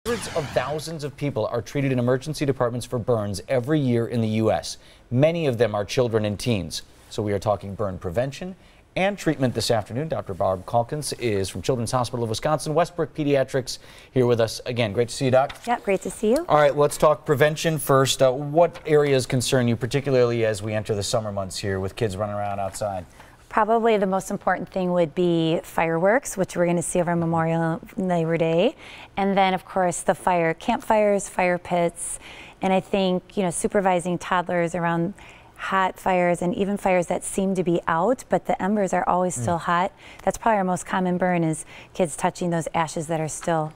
Hundreds of thousands of people are treated in emergency departments for burns every year in the U.S. Many of them are children and teens. So we are talking burn prevention and treatment this afternoon. Dr. Barb Calkins is from Children's Hospital of Wisconsin, Westbrook Pediatrics, here with us again. Great to see you, Doc. Yeah, great to see you. All right, let's talk prevention first. What areas concern you, particularly as we enter the summer months here with kids running around outside? Probably the most important thing would be fireworks, which we're going to see over Memorial Labor Day. And then, of course, the campfires, fire pits. And I think, supervising toddlers around hot fires and even fires that seem to be out, but the embers are always still hot. That's probably our most common burn, is kids touching those ashes that are still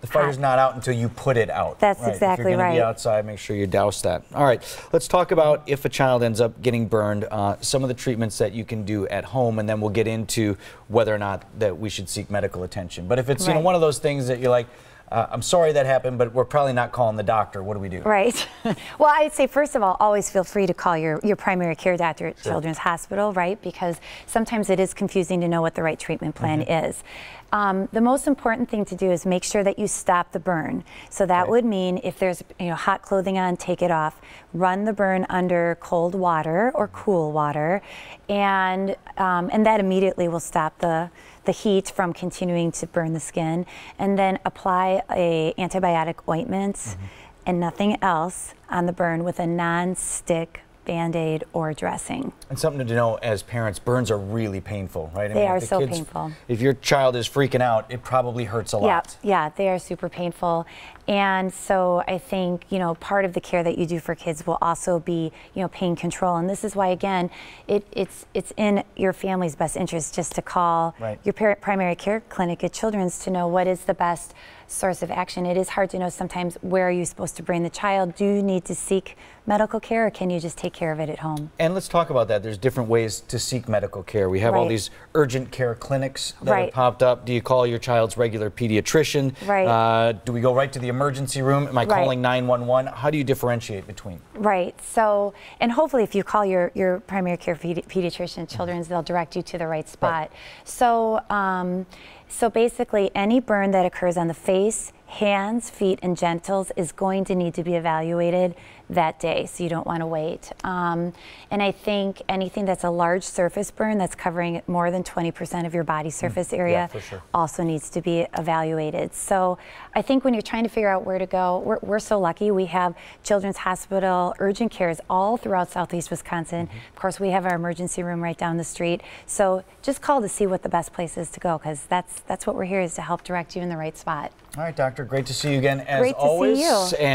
The fire's not out until you put it out. That's right. exactly right. If you're going to be outside, make sure you douse that. All right, let's talk about if a child ends up getting burned, some of the treatments that you can do at home, and then we'll get into whether or not that we should seek medical attention. But if it's one of those things that you're like, I'm sorry that happened, but we're probably not calling the doctor, what do we do? Right. Well, I'd say, first of all, always feel free to call your primary care doctor at Children's Hospital, right? Because sometimes it is confusing to know what the right treatment plan is. The most important thing to do is make sure that you stop the burn. So that would mean if there's hot clothing on, take it off. Run the burn under cold water or cool water, and that immediately will stop the heat from continuing to burn the skin. And then apply a antibiotic ointment and nothing else on the burn with a non-stick Band-Aid or dressing. And something to know as parents, burns are really painful, right? They are so painful. If your child is freaking out, it probably hurts a lot. Yeah, they are super painful. And so I think, part of the care that you do for kids will also be, pain control. And this is why, again, it's in your family's best interest just to call your primary care clinic at Children's to know what is the best source of action. It is hard to know sometimes where are you supposed to bring the child. Do you need to seek medical care, or can you just take care of it at home? And let's talk about that. There's different ways to seek medical care. We have all these urgent care clinics that have popped up. Do you call your child's regular pediatrician? Do we go right to the emergency room? Am I calling 911? How do you differentiate between? So, and hopefully if you call your primary care pediatrician at Children's, they'll direct you to the right spot. So basically, any burn that occurs on the face, hands, feet, and genitals is going to need to be evaluated that day, so you don't want to wait. And I think anything that's a large surface burn that's covering more than 20% of your body surface area also needs to be evaluated. So I think when you're trying to figure out where to go, we're so lucky. We have Children's Hospital urgent cares all throughout Southeast Wisconsin. Of course, we have our emergency room right down the street. So just call to see what the best place is to go, because that's what we're here, is to help direct you in the right spot. All right, Doctor, great to see you again as always. Great to see you.